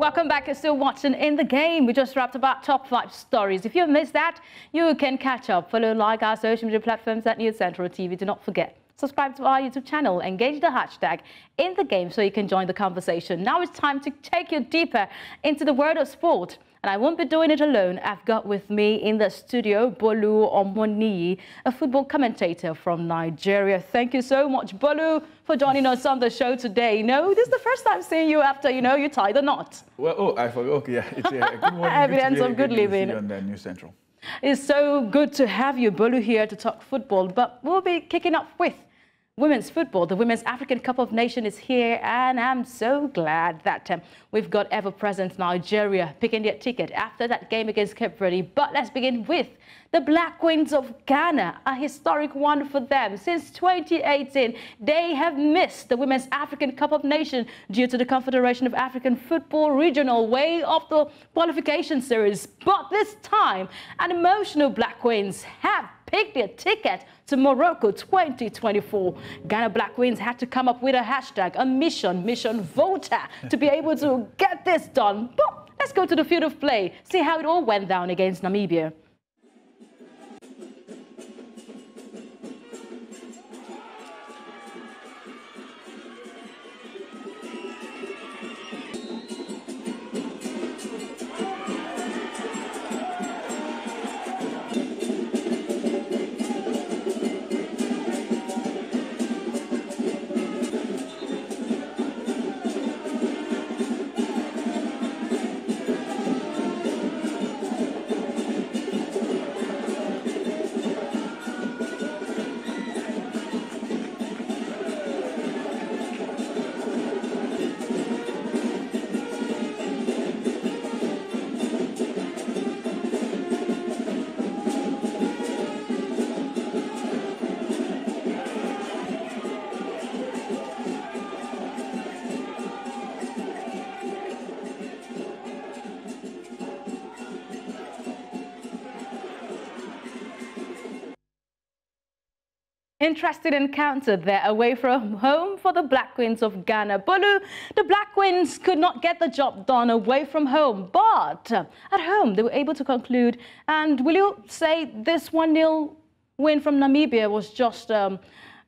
welcome back. You're still watching In the Game. We just wrapped about top 5 stories. If you missed that, you can catch up. Follow, like our social media platforms at News Central TV. Do not forget, subscribe to our YouTube channel. Engage the hashtag In the Game so you can join the conversation. Now it's time to take you deeper into the world of sport. And I won't be doing it alone. I've got with me in the studio Bolu Omoniyi, a football commentator from Nigeria. Thank you so much, Bolu, for joining us on the show today. This is the first time seeing you after, you tied the knot. Well, I forgot. Okay, yeah. It's good morning. Evidence of good living. On the News Central. It's so good to have you, Bolu, here to talk football. But we'll be kicking off with women's football. The Women's African Cup of Nations is here, and I'm so glad that we've got ever-present Nigeria picking their ticket after that game against Cape Verde. But let's begin with the Black Queens of Ghana, a historic one for them. Since 2018, they have missed the Women's African Cup of Nations due to the Confederation of African Football Regional way of the qualification series. But this time, an emotional Black Queens have picked their ticket to Morocco 2024. Ghana Black Queens had to come up with a hashtag, a mission voter, to be able to get this done. But let's go to the field of play, see how it all went down against Namibia. Interesting encounter there away from home for the Black Queens of Ghana. Bolu, the Black Queens could not get the job done away from home, but at home they were able to conclude. And will you say this 1-0 win from Namibia was just a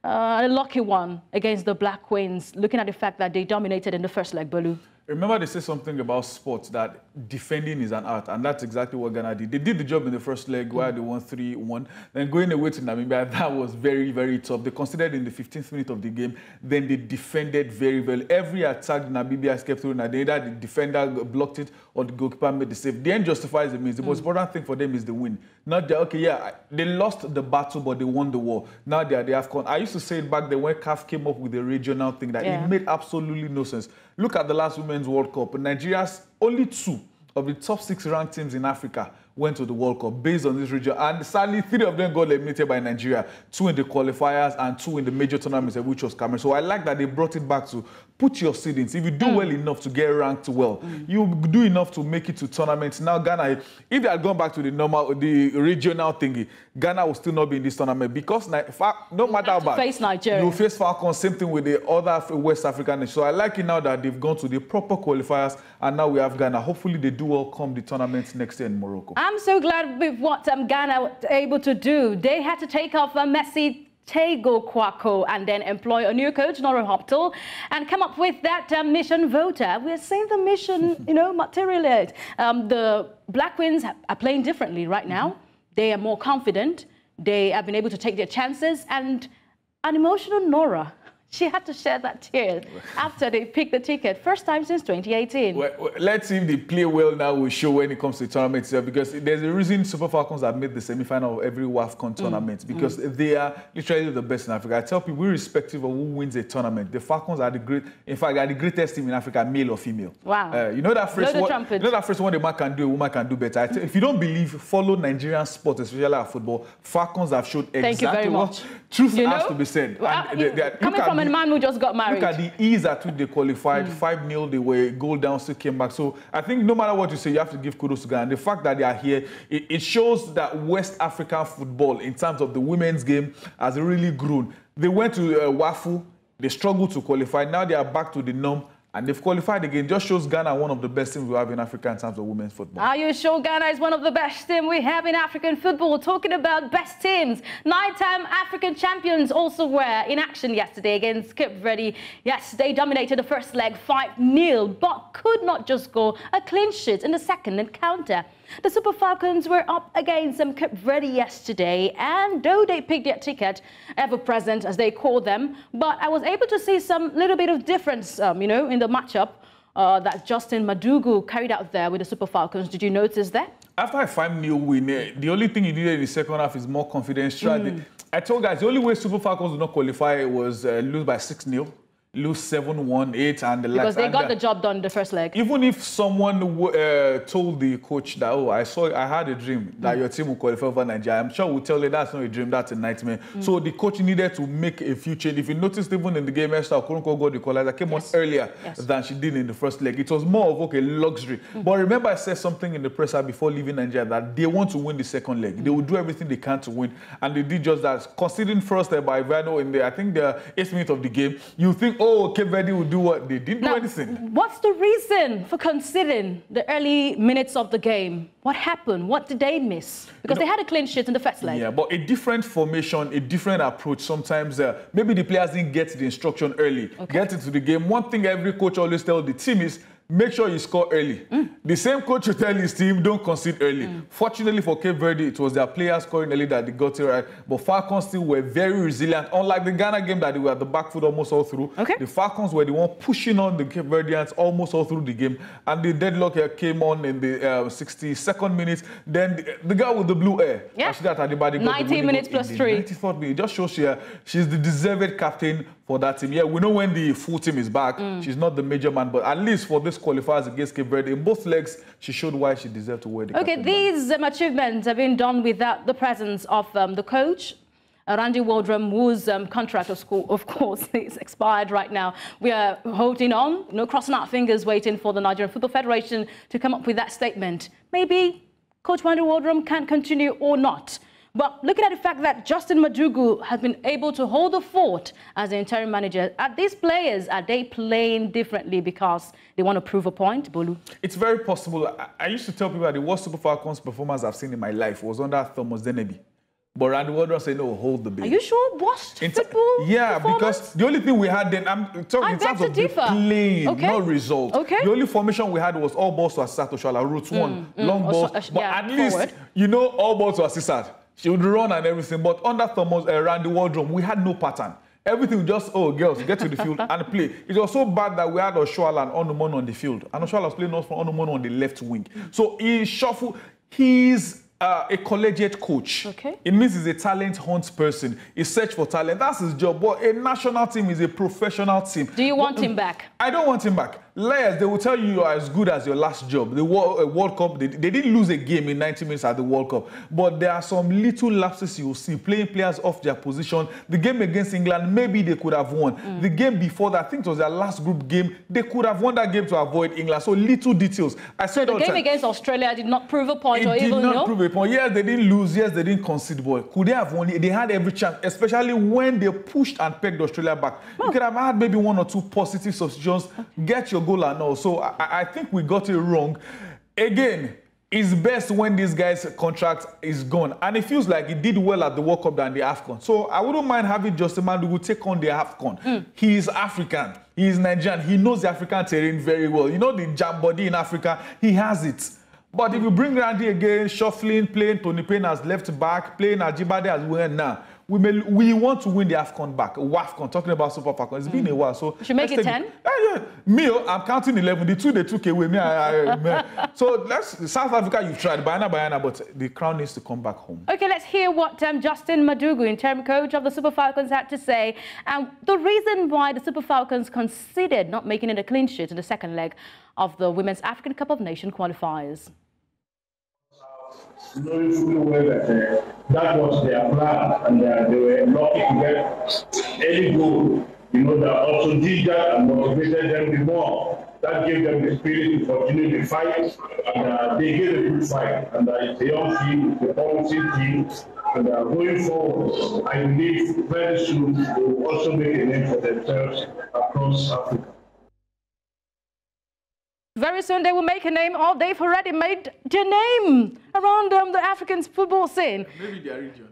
lucky one against the Black Queens, looking at the fact that they dominated in the first leg, Bolu? Remember, they say something about sports, that defending is an art, and that's exactly what Ghana did. They did the job in the first leg where they won 3-1. Then going away to Namibia, that was very, very tough. They considered in the 15th minute of the game, then they defended very well. Every attack Namibia escaped through, either the defender blocked it or the goalkeeper made the save. The end justifies the means. The most important thing for them is the win. Not that, okay, yeah, they lost the battle, but they won the war. Now they are the AFCON. I used to say it back then when CAF came up with the regional thing, that it made absolutely no sense. Look at the last Women's World Cup. Nigeria's only 2 of the top 6 ranked teams in Africa went to the World Cup based on this region. And sadly, 3 of them got eliminated by Nigeria, 2 in the qualifiers and 2 in the major tournaments, which was Cameroon. So I like that they brought it back to put your seedings. If you do well enough to get ranked well, you do enough to make it to tournaments. Now, Ghana, if they had gone back to the regional thingy, Ghana will still not be in this tournament because no matter how bad, face Nigeria. You face Falcons, same thing with the other West African nations. So I like it now that they've gone to the proper qualifiers and now we have Ghana. Hopefully they do all come the tournament next year in Morocco. I'm so glad with what Ghana was able to do. They had to take off Messi Tego Kwako and then employ a new coach, Nora Hoptel, and come up with that mission voter. We're seeing the mission, materialize. The Black Queens are playing differently right now. They are more confident. They have been able to take their chances. And an emotional Nora, she had to shed that tear after they picked the ticket. First time since 2018. Well, let's see if they play well now. We'll show when it comes to the tournament itself, because there's a reason Super Falcons have made the semi-final of every WAFCON tournament, because they are literally the best in Africa. I tell people, irrespective of who wins a tournament, the Falcons are the greatest team in Africa, male or female. Wow. You know that phrase, what a man can do, a woman can do better. If you don't believe, follow Nigerian sports, especially our football. Falcons have showed exactly what truth has to be said. Coming from a man who just got married. Look at the ease at which they qualified. 5-0, they were goal down, still came back. So I think no matter what you say, you have to give kudos to Ghana. And the fact that they are here, it shows that West African football, in terms of the women's game, has really grown. They went to WAFU, they struggled to qualify. Now they are back to the norm, and they've qualified again. Just shows Ghana one of the best teams we have in Africa in terms of women's football. Are you sure Ghana is one of the best teams we have in African football? Talking about best teams, 9-time African champions also were in action yesterday against Cape Verde. Yes, they dominated the first leg 5-0, but could not just go a clean sheet in the second encounter. The Super Falcons were up against Cape Verde yesterday, and though they picked their ticket, ever present as they call them, but I was able to see some little bit of difference, in the matchup that Justin Madugu carried out there with the Super Falcons. Did you notice that? After a 5-0 win, the only thing you needed in the second half is more confidence. I told guys the only way Super Falcons would not qualify was lose by 6-0. Lose 7-1, 8, and the because they got the job done in the first leg. Even if someone told the coach that, oh, I had a dream that your team will qualify over Nigeria, I'm sure we'll tell you that's not a dream, that's a nightmare. So the coach needed to make a few changes. If you noticed, even in the game, Esther Okoronkwo got the equalizer, came on earlier than she did in the first leg. It was more of, okay, luxury. But remember, I said something in the presser before leaving Nigeria that they want to win the second leg. They will do everything they can to win, and they did just that. Conceding first by Ivania in I think the 8th minute of the game, you think, oh, Cape Verde will do what? They didn't do anything. What's the reason for conceding the early minutes of the game? What happened? What did they miss? Because they had a clean sheet in the first leg. Yeah, but a different formation, a different approach. Sometimes maybe the players didn't get the instruction early. Get into the game. One thing every coach always tells the team is, make sure you score early. The same coach will tell his team, don't concede early. Fortunately for Cape Verde, it was their players scoring early that they got it right. But Falcons still were very resilient. Unlike the Ghana game that they were at the back foot almost all through. The Falcons were the one pushing on the Cape Verdeans almost all through the game. And the deadlock came on in the 62nd minute. Then the guy with the blue hair, Rasheedat Ajibade, 90 minutes plus 3. 94th minute. It just shows she's the deserved captain for that team. Yeah, we know when the full team is back, she's not the major man, but at least for this qualifiers against Cape Verde, in both legs, she showed why she deserved to wear the captain. These achievements have been done without the presence of the coach, Randy Waldrum, whose contract, of course, is expired right now. We are holding on, crossing our fingers, waiting for the Nigerian Football Federation to come up with that statement. Maybe Coach Randy Waldrum can continue or not. But looking at the fact that Justin Madugu has been able to hold the fort as the interim manager, are these players, are they playing differently because they want to prove a point, Bolu? It's very possible. I used to tell people that the worst Super Falcons performance I've seen in my life was under Thomas Deneby. But Randy Waldrum said, no, hold the ball. Are you sure? Worst football because the only thing we had then, I'm talking in terms of the playing, not result. The only formation we had was all balls to Assisat Oshoala, roots one, long balls. But at least, all balls to Assisat. She would run and everything, but under Thomas Randy Waldrum, we had no pattern. Everything just, oh, girls, get to the field and play. It was so bad that we had Oshoala and Onumonu on the field. And Oshoala was playing us from Onumonu on the left wing. So he shuffled. He's a collegiate coach. It means he's a talent hunt person. He search for talent. That's his job. But a national team is a professional team. Do you want him back? I don't want him back. Liars, they will tell you are as good as your last job. The World Cup, they didn't lose a game in 90 minutes at the World Cup. But there are some little lapses you will see, playing players off their position. The game against England, maybe they could have won. The game before that, I think it was their last group game, they could have won that game to avoid England. So little details. So the game against Australia did not prove a point or even, It did not prove a point. Yes, they didn't lose. Yes, they didn't concede. But could they have won? They had every chance, especially when they pushed and pegged Australia back. You could have had maybe 1 or 2 positive substitutions, get your goal and all. So I think we got it wrong. Again, it's best when this guy's contract is gone. And it feels like he did well at the World Cup than the AFCON. So I wouldn't mind having Justin Madugu take on the AFCON. He is African. He is Nigerian. He knows the African terrain very well. You know the jam body in Africa, he has it. But if you bring Randy again, shuffling, playing Toni Payne as left back, playing Ajibade as well now, we want to win the AFCON back. WAFCON, talking about Super Falcons. It's been a while. So should make it 10? Me, I'm counting 11. The 2 they took away. So South Africa, you've tried. Bayana, but the crown needs to come back home. Okay, let's hear what Justin Madugu, interim coach of the Super Falcons, had to say. And the reason why the Super Falcons considered not making it a clean sheet in the second leg of the Women's African Cup of Nations qualifiers. Knowing fully well that that was their plan, and they were lucky to get any goal, that also did that and motivated them the more. That gave them the spirit to continue the fight, and they gave a good fight. And it's a young team, it's a promising team, and going forward, I believe very soon they will also make a name for themselves across Africa. Very soon they will make a name, or they've already made their name around the African football scene. Maybe their region.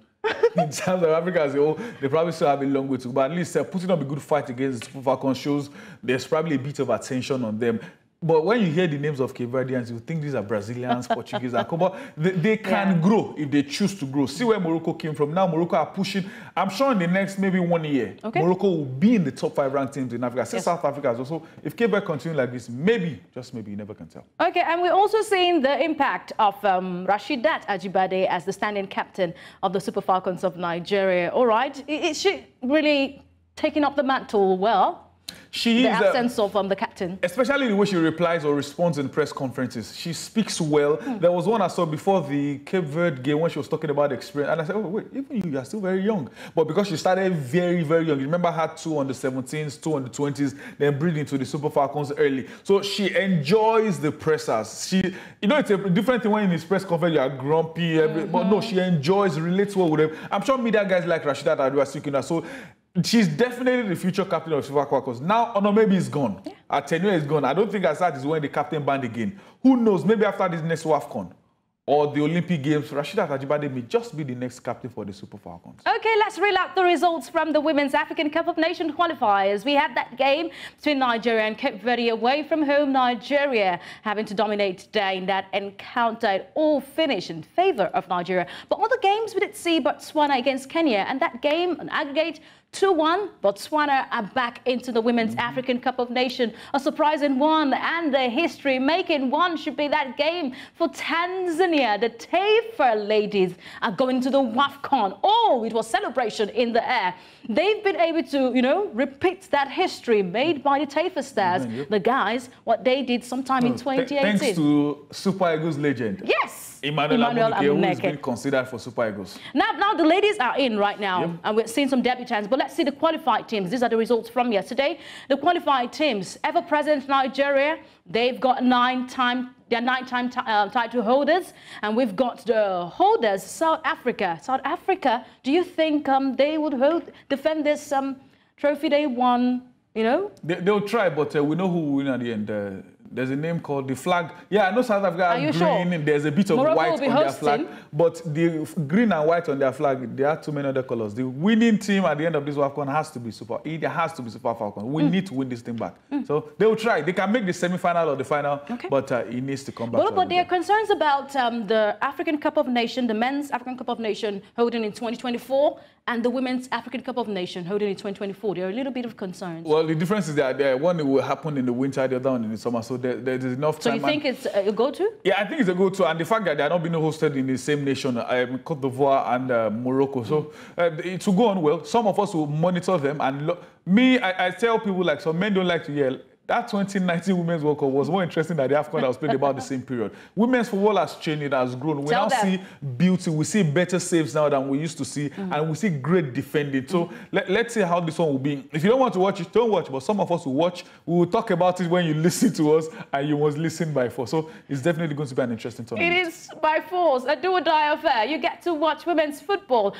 In terms of Africa as a whole, they probably still have a long way to go. But at least putting up a good fight against the Super Falcons shows there's probably a bit of attention on them. But when you hear the names of Cape Verdeans, you think these are Brazilians, Portuguese, and Cabo. They can grow if they choose to grow. See where Morocco came from. Now Morocco are pushing. I'm sure in the next maybe 1 year, Morocco will be in the top 5 ranked teams in Africa. Yes. South Africa as also. If Cape Verde continue like this, maybe, just maybe, you never can tell. Okay, and we're also seeing the impact of Rasheedat Ajibade as the standing captain of the Super Falcons of Nigeria. All right, is she really taking up the mantle well? She the is absence of the captain. Especially the way she replies or responds in press conferences. She speaks well. There was one I saw before the Cape Verde game when she was talking about the experience. And I said, oh, wait, even you are still very young. But because she started very, very young. You remember, had 2 on the 17s, 2 on the 20s, then breathed into the Super Falcons early. So she enjoys the pressers. You know, it's a different thing when in his press conference you are grumpy. But no, she enjoys, relates well with them. I'm sure media guys like Rasheedat are speaking that. So she's definitely the future captain of Super Falcons. Now, maybe is gone. Yeah. Atlético is gone. I don't think Asad is when the captain banned again. Who knows? Maybe after this next WAFCON or the Olympic Games, Rasheedat Ajibade may just be the next captain for the Super Falcons. Okay, let's reel out the results from the Women's African Cup of Nations qualifiers. We had that game between Nigeria and Cape Verde away from home. Nigeria having to dominate today in that encounter. It all finished in favour of Nigeria. But other games we did see Botswana against Kenya, and that game, an aggregate 2-1, Botswana are back into the Women's African Cup of Nations. A surprising one, and the history-making one should be that game for Tanzania. The Taifa ladies are going to the WAFCON. Oh, it was celebration in the air. They've been able to, you know, repeat that history made by the Taifa stars. The guys, what they did sometime in 2018. Thanks to Super Eagles legend. Yes. Emmanuel who has been considered for Super Eagles. Now the ladies are in right now, and we're seeing some debutants. But let's see the qualified teams. These are the results from yesterday. The qualified teams, ever-present Nigeria, they've got 9-time title holders, and we've got the holders, South Africa. South Africa, do you think they would defend this trophy they won? You know, they'll try, but we know who will win at the end. There's a name called the flag. Yeah, I know South Africa are green. Sure? There's a bit of Morocco white on their flag. But the green and white on their flag, there are too many other colors. The winning team at the end of this WAFCON has to be Super Falcons. We need to win this thing back. So they will try. They can make the semi-final or the final, but it needs to come back. Well, but there are concerns about the African Cup of Nations, the Men's African Cup of Nations holding in 2024, and the Women's African Cup of Nations holding in 2024. There are a little bit of concerns. Well, the difference is that one will happen in the winter, the other one in the summer. So there's enough time. So you think it's a go-to? Yeah, I think it's a go-to. And the fact that they are not being hosted in the same nation, Côte d'Ivoire and Morocco. So it will go on well. Some of us will monitor them. And I tell people, like, some men don't like to yell. That 2019 Women's World Cup was more interesting than the AFCON that was played about the same period. Women's football has changed, it has grown. We now see beauty, we see better saves now than we used to see, and we see great defending. So let's see how this one will be. If you don't want to watch it, don't watch, but some of us will watch. We will talk about it when you listen to us, and you must listen by force. So it's definitely going to be an interesting tournament. It is by force, a do or die affair. You get to watch women's football.